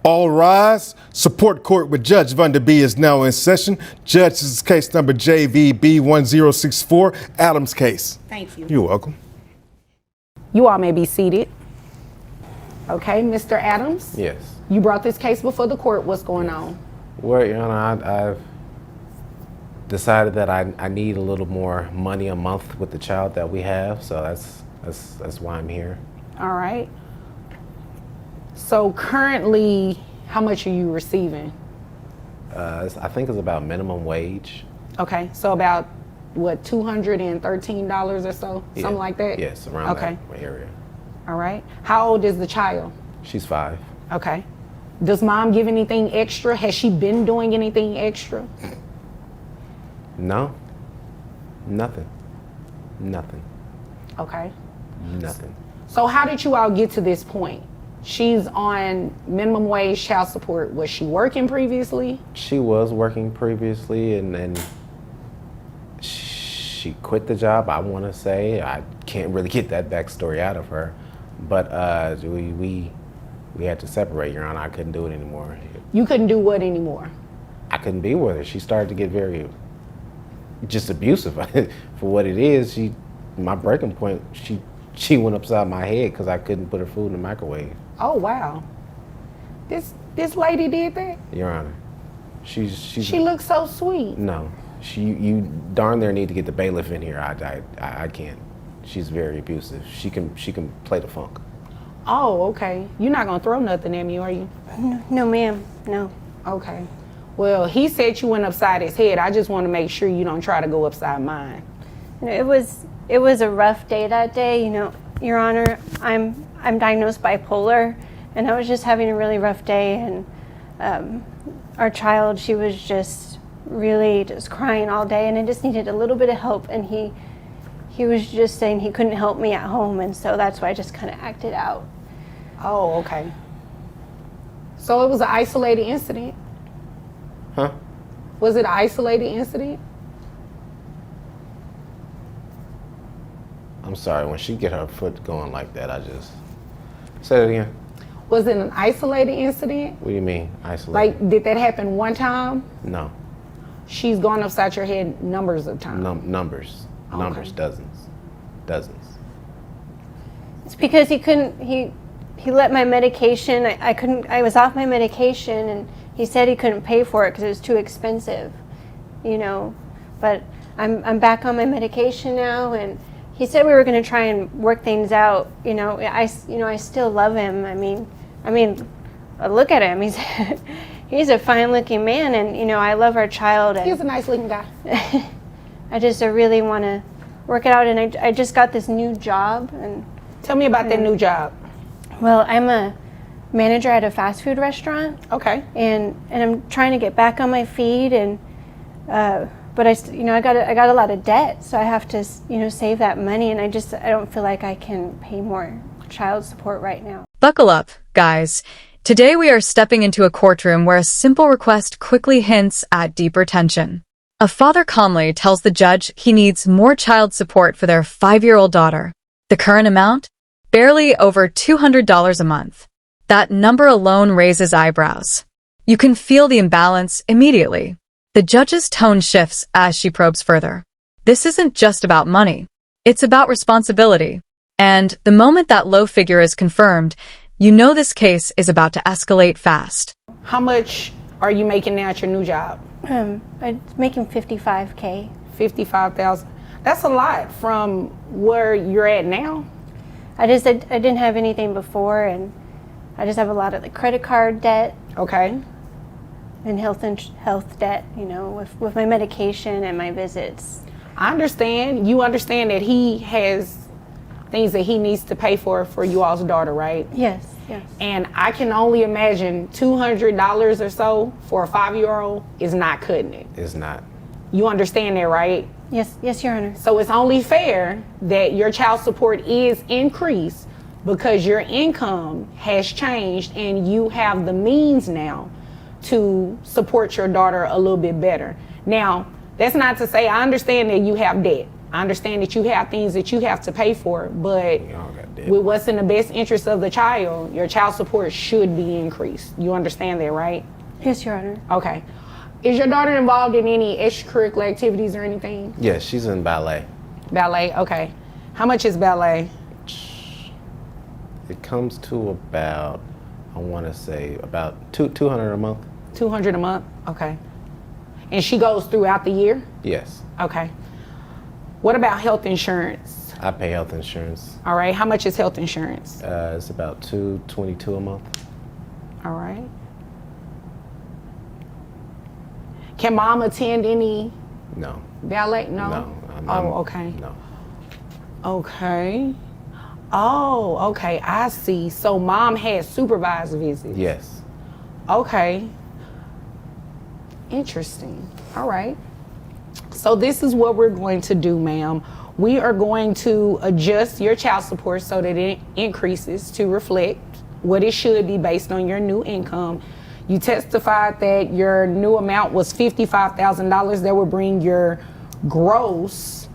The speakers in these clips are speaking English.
All rise. Support court with Judge Vanderby is now in session. Judge, this is case number JVB 1064, Adams case. Thank you. You're welcome. You all may be seated. Okay, Mr. Adams? Yes. You brought this case before the court. What's going on? Well, Your Honor, I've decided that I need a little more money a month with the child that we have, so that's why I'm here. All right. So currently, how much are you receiving? I think it's about minimum wage. Okay, so about, what, $213 or so? Yeah. Something like that? Yes, around that area. All right. How old is the child? She's 5. Okay. Does mom give anything extra? Has she been doing anything extra? No. Nothing. Nothing. Okay. Nothing. So how did you all get to this point? She's on minimum wage child support. Was she working previously? She was working previously, and then she quit the job, I want to say. I can't really get that backstory out of her. But we had to separate, Your Honor. I couldn't do it anymore. You couldn't do what anymore? I couldn't be with her. She started to get very just abusive for what it is. My breaking point, she went upside my head because I couldn't put her food in the microwave. Oh, wow. This lady did that? Your Honor, she looks so sweet. No, you darn near need to get the bailiff in here. I can't. She's very abusive. She can play the funk. Oh, okay. You're not gonna throw nothing at me, are you? No, ma'am. No. Okay. Well, he said you went upside his head. I just want to make sure you don't try to go upside mine. It was a rough day that day. You know, Your Honor, I'm diagnosed bipolar, and I was just having a really rough day. And our child, she was just really just crying all day, and I just needed a little bit of help. And he was just saying he couldn't help me at home, and so that's why I just kind of acted out. Oh, okay. So it was an isolated incident? Huh? Was it an isolated incident? I'm sorry, when she get her foot going like that, I just... Say it again. Was it an isolated incident? What do you mean, isolated? Like, did that happen one time? No. She's gone upside your head numbers of times? Numbers. Okay. Numbers, dozens. It's because he let my medication, I was off my medication, and he said he couldn't pay for it because it was too expensive, you know, but I'm back on my medication now, and he said we were going to try and work things out, you know, I still love him. I mean, look at him, he's a fine looking man, and, you know, I love our child. And he's a nice looking guy. I really want to work it out, and I just got this new job. And tell me about that new job. Well, I'm a manager at a fast food restaurant. Okay. And I'm trying to get back on my feet, and but I got a lot of debt, so I have to, you know, save that money, and I don't feel like I can pay more child support right now. Buckle up, guys. Today we are stepping into a courtroom where a simple request quickly hints at deeper tension. A father calmly tells the judge he needs more child support for their 5-year-old daughter. The current amount? Barely over $200 a month. That number alone raises eyebrows. You can feel the imbalance immediately. The judge's tone shifts as she probes further. This isn't just about money. It's about responsibility. And the moment that low figure is confirmed, you know this case is about to escalate fast. How much are you making now at your new job? I'm making $55K. $55,000. That's a lot from where you're at now. I didn't have anything before, and I just have a lot of the credit card debt. Okay. And health debt, you know, with my medication and my visits. I understand. You understand that he has things that he needs to pay for you all's daughter, right? Yes. And I can only imagine $200 or so for a 5-year-old is not cutting it. It's not. You understand that, right? Yes, Your Honor. So it's only fair that your child support is increased because your income has changed and you have the means now to support your daughter a little bit better. Now, that's not to say I understand that you have debt. I understand that you have things that you have to pay for, but did. with what's in the best interest of the child, your child support should be increased. You understand that, right? Yes, Your Honor. Okay. Is your daughter involved in any extracurricular activities or anything? Yes, she's in ballet. Ballet, okay. How much is ballet? It comes to about, I want to say, about $200 a month. $200 a month? Okay. And she goes throughout the year? Yes. Okay. What about health insurance? I pay health insurance. All right. How much is health insurance? It's about $222 a month. All right. Can mom attend any No. ballet? No. No. Okay. No. Okay. Oh, okay. I see. So mom had supervised visits. Yes. Okay. Interesting. All right. So this is what we're going to do, ma'am. We are going to adjust your child support so that it increases to reflect what it should be based on your new income. You testified that your new amount was $55,000. That would bring your gross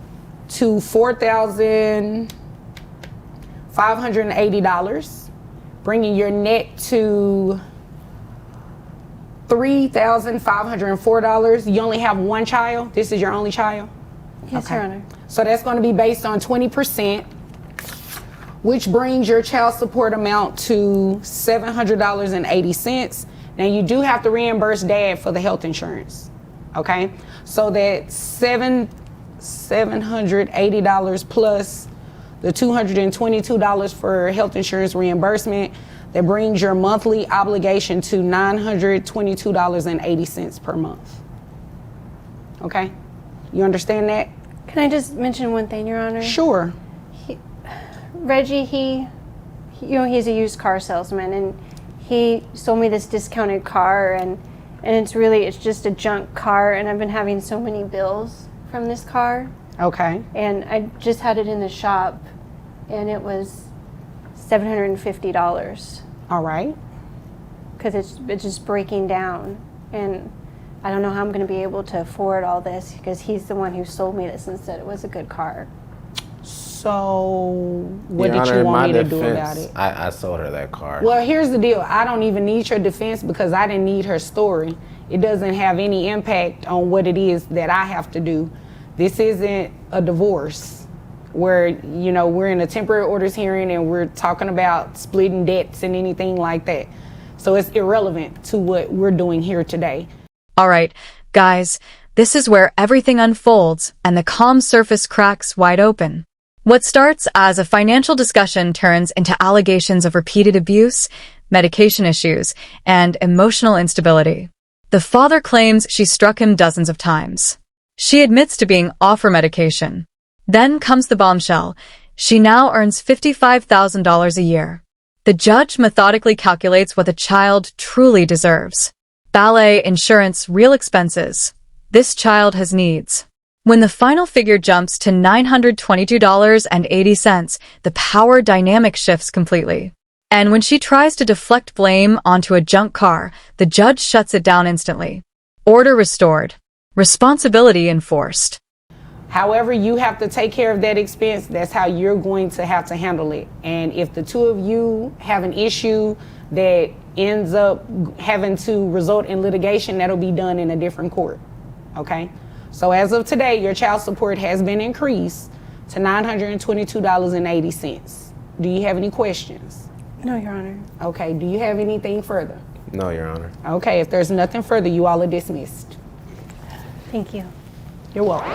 to $4,580, bringing your net to $3,504. You only have one child? This is your only child? Yes, Okay. Your Honor. So that's going to be based on 20%, which brings your child support amount to $700.80. Now you do have to reimburse dad for the health insurance, okay? So that $780 plus the $222 for health insurance reimbursement, that brings your monthly obligation to $922.80 per month. Okay? You understand that? Can I just mention one thing, Your Honor? Sure. Reggie, he's a used car salesman, and he sold me this discounted car, and it's just a junk car, and I've been having so many bills from this car. Okay. And I just had it in the shop, and it was $750 All right. because it's just breaking down, and I don't know how I'm going to be able to afford all this because he's the one who sold me this and said it was a good car. So what Your did Honor, you in want my me to do defense, about it? I sold her that car. Well, here's the deal. I don't even need your defense because I didn't need her story. It doesn't have any impact on what it is that I have to do. This isn't a divorce where, you know, we're in a temporary orders hearing and we're talking about splitting debts and anything like that. So it's irrelevant to what we're doing here today. All right, guys, this is where everything unfolds and the calm surface cracks wide open. What starts as a financial discussion turns into allegations of repeated abuse, medication issues, and emotional instability. The father claims she struck him dozens of times. She admits to being off her medication. Then comes the bombshell. She now earns $55,000 a year. The judge methodically calculates what the child truly deserves. Ballet, insurance, real expenses. This child has needs. When the final figure jumps to $922.80, the power dynamic shifts completely. And when she tries to deflect blame onto a junk car, the judge shuts it down instantly. Order restored. Responsibility enforced. However you have to take care of that expense, that's how you're going to have to handle it. And if the two of you have an issue that ends up having to result in litigation, that'll be done in a different court, okay? So as of today, your child support has been increased to $922.80. Do you have any questions? No, Your Honor. Okay, do you have anything further? No, Your Honor. Okay, if there's nothing further, you all are dismissed. Thank you. You're welcome.